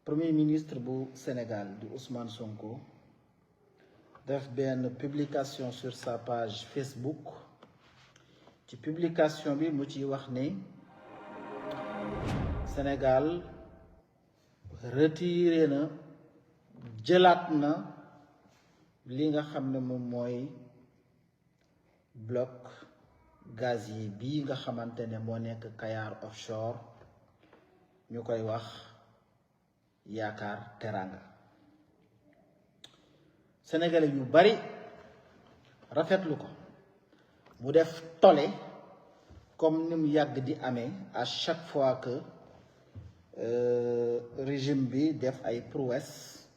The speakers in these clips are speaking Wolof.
premier ministre du Sénégal di Ousmane Sonko def une publication sur sa page Facebook ci publication bi mu ci wax ne Sénégal retiré na jëlaat na li nga xam ne moom mooy bloc gazier bii nga xamante ne moo nekk Kayar offshore ñu koy wax Yaakaar Teranga. Sénégalais yu bari rafetlu ko mu def tole comme ni mu yàgg di amee à chaque fois que régime bi def ay prouesse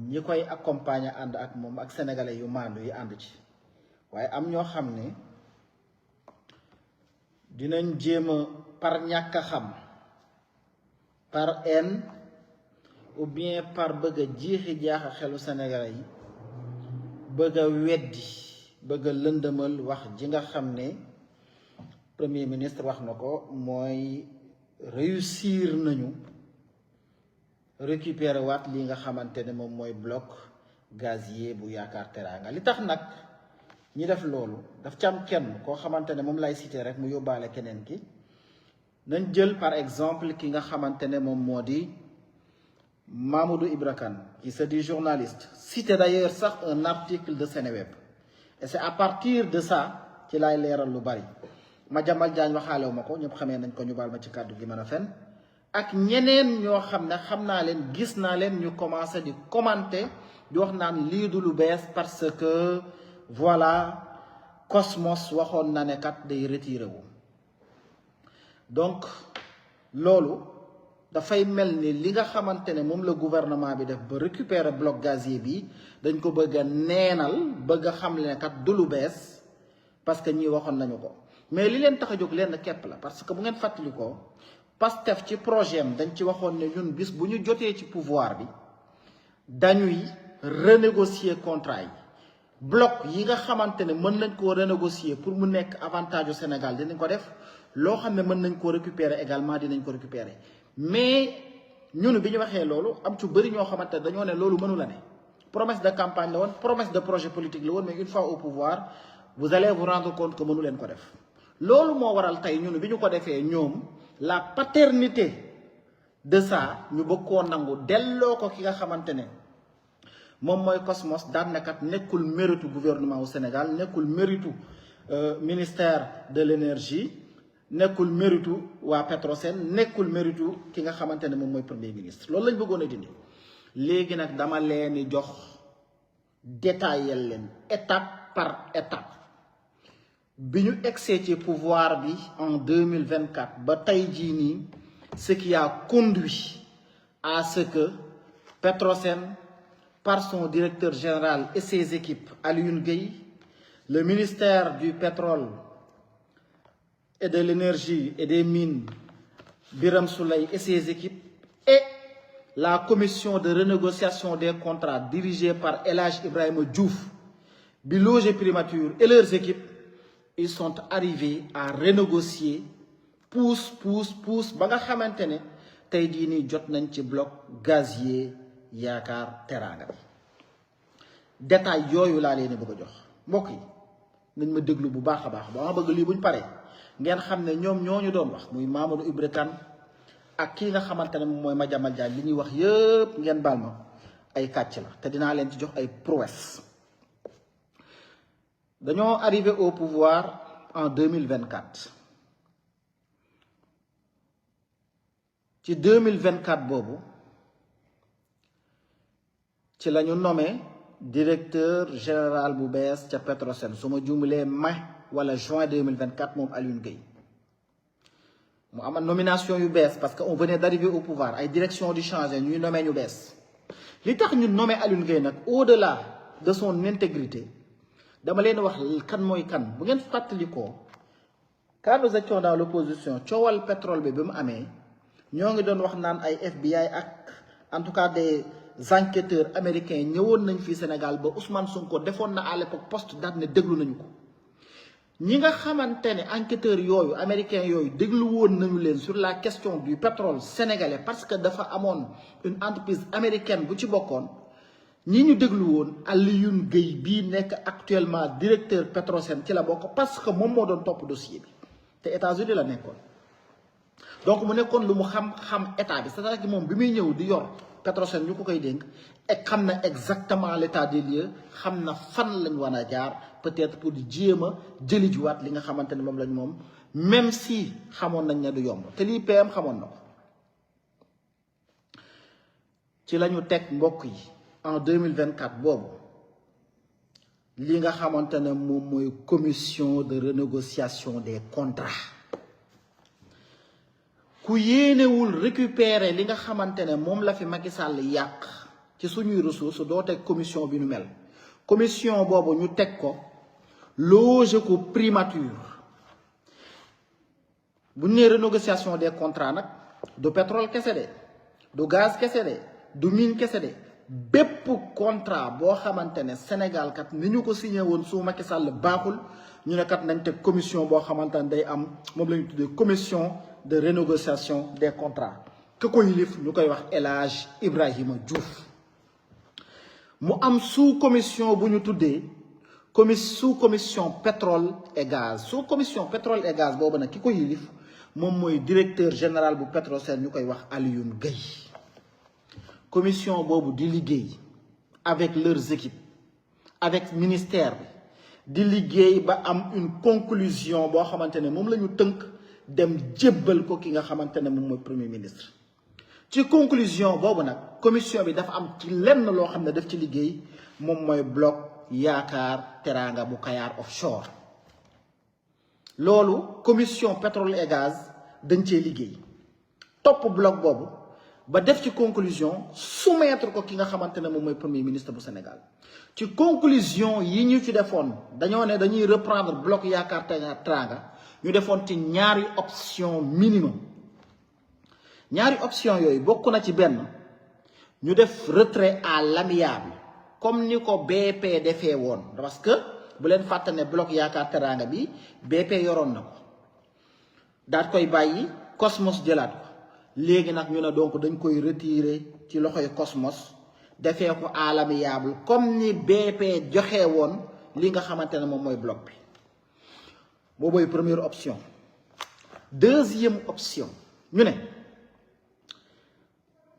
ñi koy accompagner ànd ak moom ak sénégalais yu maandu yi ànd ci waaye am ñoo xam ne dinañ jéem a par ñàkk a xam par haine ou bien par bëgg a jiixi jaaxa xelu sénégalais yi bëgg a weddi bëgg a lëndëmal wax ji nga xam ne premier ministre wax na ko mooy réussir nañu récupérer waat li nga xamante ne moom mooy bloc gazier bu Yaakaar Teranga. Li tax nag ñi def loolu daf ci am kenn koo xamante ne moom lay citer rek mu yóbbaale keneen ki nañ jël par exemple ki nga xamante ne moom moo di Mamadou Ibra Kane qui se dit journaliste, cité d'ailleurs sax un article de Seneweb et c'est à partir de ça ci laay leeral lu bari Madiambal Diagne waxaalewu ma ko ñëpp xamee nañ ko ñu baal ma ci kàddu gi mën a fen ak ñeneen ñoo xam ne xam naa leen gis naa leen ñu commencé di commenter di wax naan lii du lu bees parce que voilà Cosmos waxoon na ne kat day retiré wu donc loolu dafay mel ni li nga xamante ne moom la gouvernement bi def ba récupérer bloc gazier bi dañ ko bëgg a neenal bëgg a xam ne kat du lu bees parce que ñii waxoon nañu ko mais li leen tax a jóg lenn képp la parce que bu ngeen fàttali ko Pastef ci projet am dañ ci waxoon ne ñun bis bu ñu jotee ci pouvoir bi dañuy renégocier contrat yi bloc yi nga xamante ne mën nañ koo renégocier pour mu nekk avantage au Sénégal dinañ ko def loo xam ne mën nañ koo récupérer également dinañ ko récupérer mais ñun bi ñu waxee loolu am ci bëri ñoo xamante ne dañoo ne loolu mënu la ne promesse de campagne la woon promesse de projet politique la woon mais une fois au pouvoir vous allez vous rendre compte que mënu leen ko def loolu moo waral tey ñun bi ñu ko defee ñoom la paternité de ça ñu bëgg koo nangu delloo ko ki nga xamante ne moom mooy Cosmos daan na kat nekkul méritu gouvernement au Sénégal nekkul méritu ministère de l'énergie nekkul méritu waa Petrosen nekkul méritu ki nga xamante ne moom mooy premier ministre loolu lañ bëggoon a dindi léegi nag dama leen di jox détaillé leen étape par étape bi ñu egsee ci pouvoir bi en 2024 ba tey jii nii ce qui a conduit à ce que Petrosen par son directeur général et ses équipes Alioune Gueye le ministère du pétrole et de l'énergie et des mines Birame Souleye et ses équipes et la commission de renégociation des contrats dirigée par El Hadj Ibrahima Diouf bi logé Primature et leurs équipes ils sont arrivés à renégocier pousse ba nga xamante ne tey jii nii jot nañ ci bloc gazier Yaakaar Teranga détail yooyu laa leen bëgg a jox mbokk yi nañ ma déglu bu baax a baax ba ma bëgg lii buñ paree ngeen xam ne ñoom ñoo ñu doon wax muy Mamadou Ibra Kane ak kii nga xamante ne moom mooy Madiambal Diagne li ñuy wax yëpp ngeen baal ma ay kàcc la te dinaa leen ci jox ay prouesse dañoo arrivé au pouvoir en 2024 ci 2024 boobu ci la ñu nommé directeur général bu bees ca Petrosen su ma juumalee mai wala juin 2024 moom Alioune Gueye mu am nomination yu bees parce que on venait d'arriver au pouvoir ay direction di changer ñuy nommé ñu bees li tax ñu nommé Alioune Gueye nag au-delà de son intégrité dama leen wax kan mooy kan bu ngeen fàttalikoo quand nous étions dans l'opposition coowal pétrole bi mu amee ñoo ngi doon wax naan ay FBI ak en tout cas des enquêteurs américains ñëwoon nañ fii Sénégal ba Ousmane Sonko defoon na à l'époque poste daal ne déglu nañu ko ñi nga xamante ne enquêteurs yooyu américains yooyu déglu woon nañu leen sur la question du pétrole sénégalais parce que dafa amoon une entreprise américaine bu ci bokkoon ñi ñu déglu woon Alioune Gueye bii nekk actuellement directeur Petrosen ci la bokk parce que moom moo doon topp dossier bi te États-Unis la nekkoon. donc mu nekkoon lu mu xam état bi c'est-à-dire que moom bi muy ñëw di yor Petrosen ñu ko koy dénk et xam na exactement l'état des lieux xam na fan lañ war a jaar peut-être pour di jéem a jëli jiwaat li nga xamante ne moom lañ moom même si xamoon nañ ne du yomb te lii PM xamoon na ko ci la ñu teg mbokk yi en 2024 boobu li nga xamante ne moom mooy commission de renégociation des contrats. ku yéenewul récupérer li nga xamante ne moom la fi Macky Sall yàq ci suñuy ressources doo teg commission bi nu mel commission boobu ñu teg ko loger ko primature bu ñu nee renégociation des contrats nag du pétrole kese de du gaz kese de du mine kese de bépp contrat boo xamante ne Sénégal kat ni ñu ko signé woon su Macky Sall baaxul ñu ne kat nañ teg commission boo xamante ne day am moom la ñu tuddee commission de renégociation des contrats que ko yilif ñu koy wax El Hadj Ibrahima Diouf mu am sous commission bu ñu tuddee sous commission pétrole et gaz sous commission pétrole et gaz boobu nag ki ko yilif moom mooy directeur général bu Petrosen ñu koy wax Alioune Gueye commission boobu di liggéey avec leurs équipes avec ministère bi di liggéey ba am une conclusion boo xamante ne moom la ñu tënk dem jébbal ko ki nga xamante ne moom mooy premier ministre ci conclusion boobu nag commission bi dafa am ci lenn loo xam ne daf ci liggéey moom mooy bloc yaakaar teraanga bu Kayar offshore loolu commission pétrole et gaz dañ cee liggéey topp bloc boobu ba def ci conclusion soumettre ko ki nga xamante ne moom mooy premier ministre bu Sénégal ci conclusion yi ñu ci defoon dañoo ne dañuy reprendre bloc yaakaar teraanga ñu defoon ci ñaari option minimum ñaari option yooyu bokk na ci benn ñu def retrait à l'amiable comme ni ko BP defee woon parce que bu leen fàtte ne bloc yaakaar teraanga bi BP yoroon na ko daat koy bàyyi Cosmos jëlaat ko léegi nag ñu ne donc dañ koy retirer ci loxoy Cosmos defee ko à l'amiable comme ni BP joxe woon li nga xamante ne moom mooy bloc bi boobooy première option deuxième option ñu ne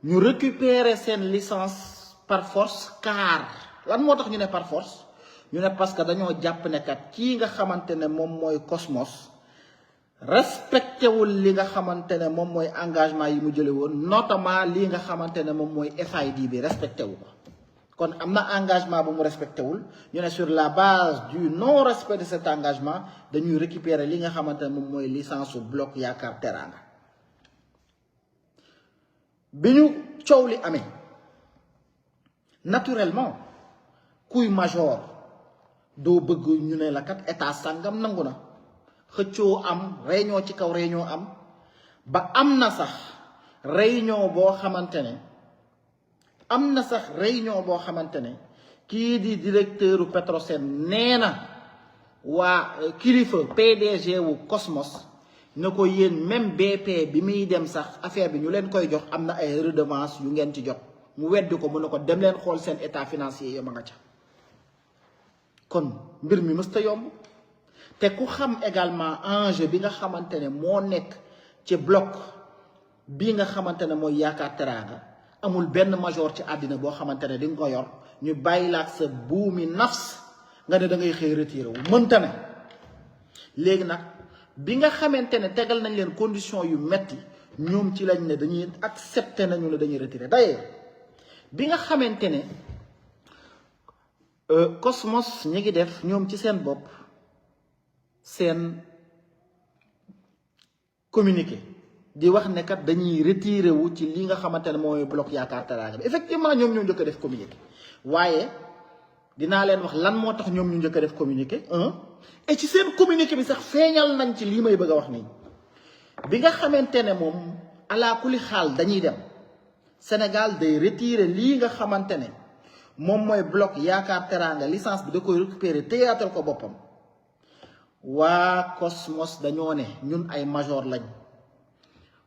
ñu récupérer seen licence par force car lan moo tax ñu ne par force ñu ne parce que dañoo jàpp ne kat kii nga xamante ne moom mooy Cosmos respecté wul li nga xamante ne moom mooy engagement yi mu jële woon notamment lii nga xamante ne moom mooy FID bi respecté wu ko kon am na engagement bu mu respecté wul ñu ne sur la base du non respect de cet engagement dañuy récupérer li nga xamante ne moom mooy licence su bloc yaakaar teraanga bi ñu coow li amee naturellement kuy major doo bëgg ñu ne la kat état sàngam nangu na xëccoo am réunion ci kaw réunion am ba am na sax réunion boo xamante ne kii di directeur Petrosen nee na waa kilifa PDG wu Cosmos ne ko yéen même BP bi muy dem sax affaire bi ñu leen koy jox am na ay redevance yu ngeen ci jot mu weddi ko mu ne ko dem leen xool seen état financier yo ma nga ca kon mbir mi mësta yomb te ku xam également enjeu bi nga xamante ne moo nekk ci bloc bii nga xamante ne mooy yaakaar teraanga amul benn major ci àddina boo xamante ne di nga ko yor ñu bàyyi laak sa buumi nafs nga ne da ngay xëy retiré wu mënta ne léegi nag bi nga xamante ne tegal nañ leen condition yu metti ñoom ci lañ ne dañuy accepté nañu ne dañuy retiré d'ailleurs bi nga xamante ne Cosmos ñi ngi def ñoom ci seen bopp seen communiqué di wax ne kat dañuy retiré wu ci li nga xamante ne mooy bloc yaakaar teraanga bi effectivement ñoom ñoo njëkk a def communiqué waaye dinaa leen wax lan moo tax ñoom ñu njëkk a def communiqué et ci seen communiqué bi sax feeñal nañ ci lii may bëgg a wax nii bi nga xamante ne moom ala kulli xaal dañuy dem Sénégal day retiré lii nga xamante ne moom mooy bloc yaakaar teraanga licence bi da koy récupérer téyaatal ko boppam waa Cosmos dañoo ne ñun ay major lañ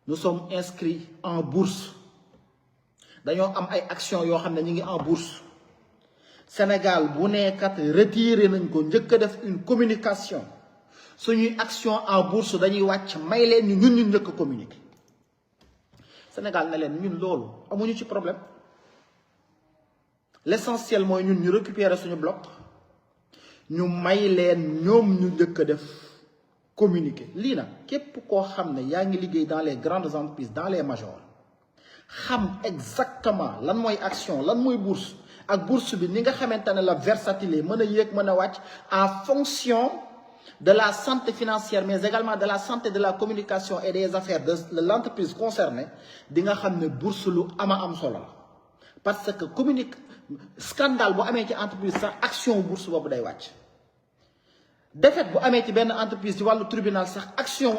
nous sommes inscrits en bourse dañoo am ay actions yoo xam ne ñu ngi en bourse Sénégal bu nekkat retiré nañ ko njëkk a def une communication suñuy action en bourse dañuy wàcc may leen ñu ñun njëkk a communiquer Sénégal ne leen ñun loolu amuñu ci problème l'essentiel mooy ñun ñu récupérer suñu bloc ñu may leen ñoom ñu njëkk a def communiquer lii nag képp koo xam ne yaa ngi liggéey dans les grandes entreprises dans les majors xam exactement lan mooy action lan mooy bourse ak bourse bi ni nga xamante ne la versatile mën a yéeg mën a wàcc en fonction de la santé financière mais également de la santé de la communication et des affaires de l'entreprise concernée di nga xam ne bourse lu am solo la parce que scandale bu amee ci entreprise sax action bourse boobu day wàcc défaite bu amee ci benn entreprise ci wàllu tribunal sax action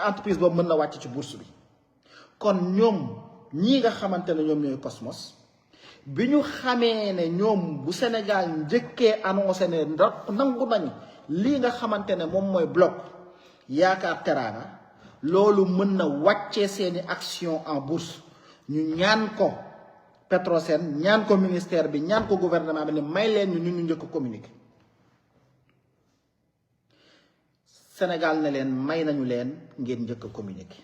entreprise boobu mën na wàcc ci bourse bi kon ñoom ñii nga xamante ne ñoom ñooy Cosmos bi ñu xamee ne ñoom bu Sénégal njëkkee annoncé ne nangu nañ lii nga xamante ne moom mooy bloc Yaakaar Teraanga loolu mën na wàccee seeni action en bourse ñu ñaan ko Petrosen ñaan ko ministère bi ñaan ko gouvernement bi ne may leen ñu njëkk communiquer Sénégal ne leen may nañu leen ngeen njëkk communiquer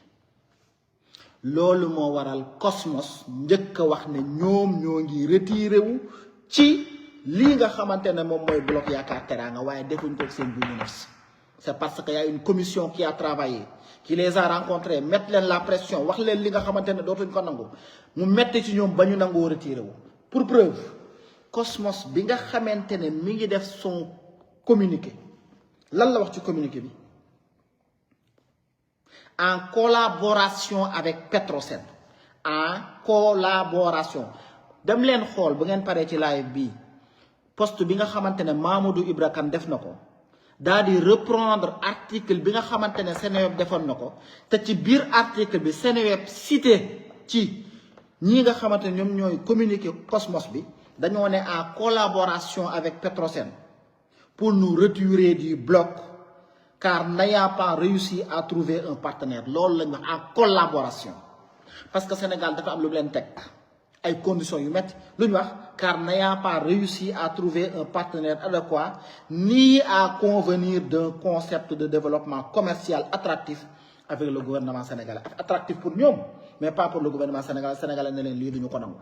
loolu moo waral Cosmos njëkk a wax ne ñoom ñoo ngi retiré wu ci lii nga xamante ne moom mooy bloc Yaakaar Teraanga waaye defuñ ko seen bu nafs c'est parce que y a une commission qui a travaillé qui les a rencontrés mettre leen la pression wax leen li nga xamante ne dootuñ ko nangu mu metti ci ñoom ba ñu nangoo retiré wu pour preuve Cosmos bi nga xamante ne mi ngi def son communiqué lan la wax ci communiqué bi en collaboration avec Petrosen en collaboration dem leen xool bu ngeen paree ci live bi poste bi nga xamante ne Mamadou Ibra Kane def na ko daal di reprendre article bi nga xamante ne Seneweb defoon na ko te ci biir article bi Seneweb cité ci ñii nga xamante ne ñoom ñooy communiqué Cosmos bi dañoo ne en collaboration avec Petrosen pour nous retirer du bloc car n'ayant pas réussi à trouver un partenaire loolu lañ wax en collaboration parce que Sénégal dafa am lu leen teg ay conditions yu métti lu ñu wax car n'ayant pas réussi à trouver un partenaire adéquat ni à convenir d'un concept de développement commercial attractif avec le gouvernement sénégalais attractif pour ñoom mais pas pour le gouvernement sénégalais ne leen lii duñu ko nangu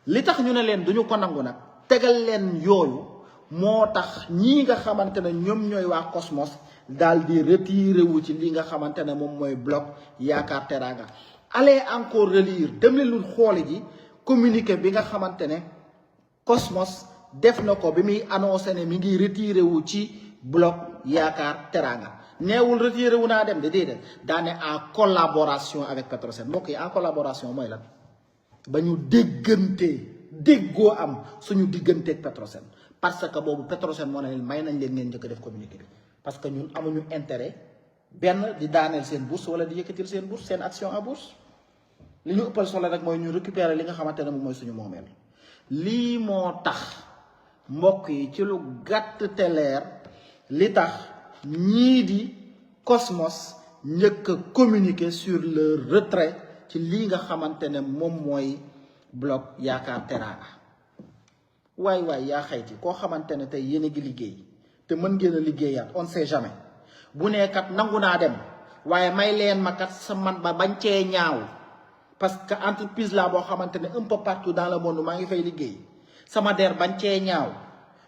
li tax ñu ne leen duñu ko nangu nag tegal leen yooyu moo tax ñii nga xamante ne ñoom ñooy waa Cosmos daal di retiré wu ci li nga xamante ne moom mooy bloc Yaakaar Teraanga allez encore relire dem leen lu xooli ji communiqué bi nga xamante ne Cosmos def na ko bi muy annoncé ne mi ngi retiré wu ci bloc Yaakaar Teraanga neewul retiré wu naa dem de déedéet daane en collaboration avec Petrosen mbokk yi en collaboration mooy lan ba ñu déggoo am suñu digganteeg Petrosen parce que boobu Petrosen moo ne leen may nañ leen ngeen njëkk def communiqué bi parce que ñun amuñu intérêt benn di daaneel seen bourse wala di yëkkatil seen bourse seen action en bourse li ñu ëppal solo rek mooy ñu récupérer li nga xamante ne moom mooy suñu moomeel lii moo tax mbokk yi ci lu gàtt te leer li tax ñii di Cosmos njëkk a communiquer sur le retrait ci lii nga xamante ne moom mooy bloc Yaakaar Teraanga waay yaa xayti koo xamante ne tey yéen a ngi liggéey te mën ngeen a liggéeyaat on sait jamais bu nee kat nangu naa dem waaye may leen ma kat sa man ba bañ cee ñaaw parce que entreprise la boo xamante ne un peu partout dans le monde maa ngi fay liggéey sama der bañ cee ñaaw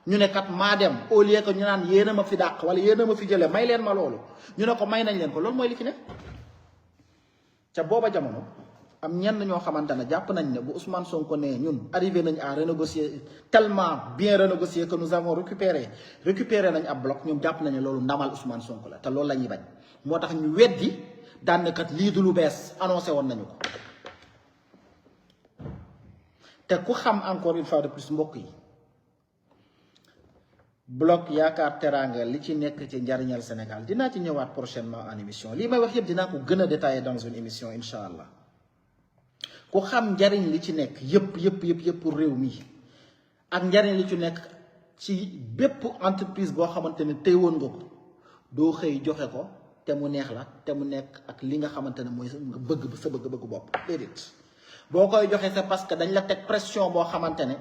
ñu ne kat maa dem au lieu que ñu naan yéen a ma fi dàq wala yéen a ma fi jëlee may leen ma loolu ñu ne ko may nañ leen ko loolu mooy li fi ne ca booba jamono am ñenn ñoo xamante ne jàpp nañ ne bu Ousmane Sonko ne ñun arrivé nañ à renégocier tellement bien renégocier que nous avons récupéré nañ ab bloc ñoom jàpp nañ ne loolu ndamal Ousmane Sonko la te loolu la ñuy bañ moo tax ñu weddi daan kat lii du lu bees annoncé woon nañu ko te ku xam encore une fois de plus mbokk yi bloc Yaakaar Teraanga li ci nekk ci njariñal Sénégal dinaa ci ñëwaat prochainement en émission lii may wax yëpp dinaa ko gën a détaillé dans une émission incha allah. ku xam njariñ li ci nekk yëpp pour réew mi ak njariñ li ci nekk ci bépp entreprise boo xamante ne tey woon nga ko doo xëy joxe ko te mu neex la te mu nekk ak li nga xamante ne mooy nga bëgg sa bëgg-bëgg bopp déedéet boo koy joxe c'est parce que dañ la teg pression boo xamante ne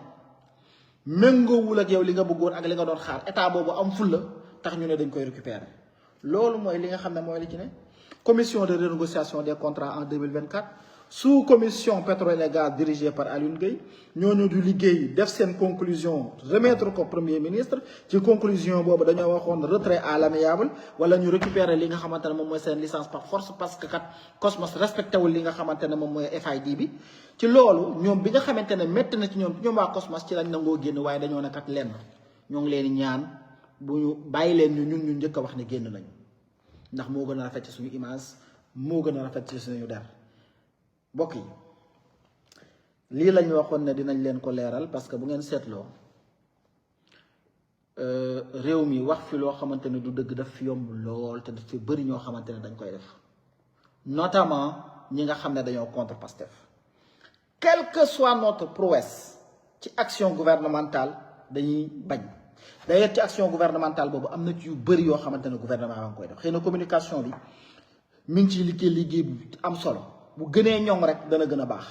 méngoowul ak yow li nga bëggoon ak li nga doon xaar état boobu am fulla tax ñu ne dañ koy récupérer loolu mooy li nga xam ne mooy li ci ne commission de renégociation des contrats en 2024 sous commission pétrole et gaz dirigée par Alioune Gueye ñooñu du liggéey def seen conclusion remettre ko premier ministre ci conclusion boobu dañoo waxoon retrait à l'amiable wala ñu récupérer li nga xamante ne moom mooy seen licence par force parce que kat Cosmos respecté wul li nga xamante ne moom mooy FID bi ci loolu ñoom bi nga xamante ne métti na ci ñoom waa Cosmos ci lañ nangoo génn waaye dañoo ne kat lenn ñoo ngi leen di ñaan bu ñu bàyyi leen ñu njëkk a wax ne génn nañu ndax moo gën a rafet ci suñu image moo gën a rafet ci suñu der mbokk yi lii lañ waxoon ne dinañ leen ko leeral parce que bu ngeen seetloo réew mi wax fi loo xamante ne du dëgg daf fi yomb lool te daf fi bëri ñoo xamante ne dañ koy def notamment ñi nga xam ne dañoo contre Pastef quelle que soit notre prouesse ci action gouvernementale dañuy bañ d'ailleurs ci action gouvernementale boobu am na ci yu bëri yoo xamante ne gouvernement ba nga koy def xëy na communication bi mi ngi ciy liggéey bu am solo bu gënee ñoŋ rek dana gën a baax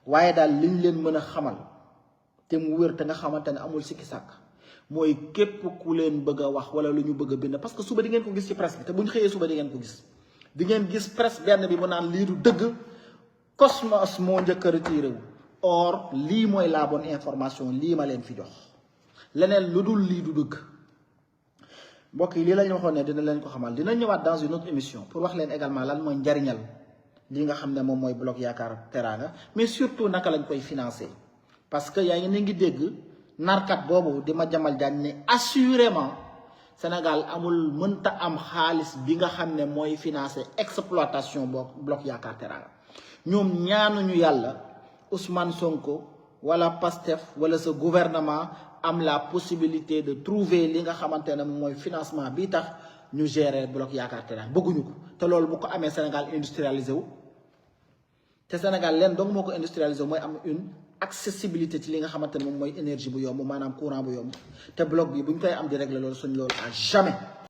waaye daal liñ leen mën a xamal te mu wér te nga xamante ne amul sikki sàkk mooy képp ku leen bëgg a wax wala lu ñu bëgg a bind parce que suba di ngeen ko gis ci presse bi te bu ñu xëyee suba di ngeen ko gis di ngeen gis presse benn bi mu naan lii du dëgg Cosmos moo njëkk a retiré wu or lii mooy la bonne information lii ma leen fi jox leneen lu dul lii du dëgg mbokk yi lii la ñu waxoon ne dina leen ko xamal dina ñëwaat dans une autre émission pour wax leen également lan mooy njariñal li nga xam ne moom mooy bloc Yaakaar Teraanga mais surtout naka lañ koy financer parce que yaa ngi dégg narkat boobu di Madiambal Diagne ne assurément Sénégal amul mënta am xaalis bi nga xam ne mooy financer exploitation bloc Yaakaar Teraanga ñoom ñaanuñu yàlla Ousmane Sonko wala Pastef wala sa gouvernement am la possibilité de trouver li nga xamante ne mooy financement bi tax ñu gérer bloc Yaakaar Teraanga bëgguñu ko te loolu bu ko amee Sénégal industrialisé wu te Sénégal leen donc moo ko industrialisé wu mooy am une accessibilité ci li nga xamante ne moom mooy énergie bu yomb maanaam courant bu yomb te bloc bi bu ñu koy am di régler loolu suñ loolu à jamais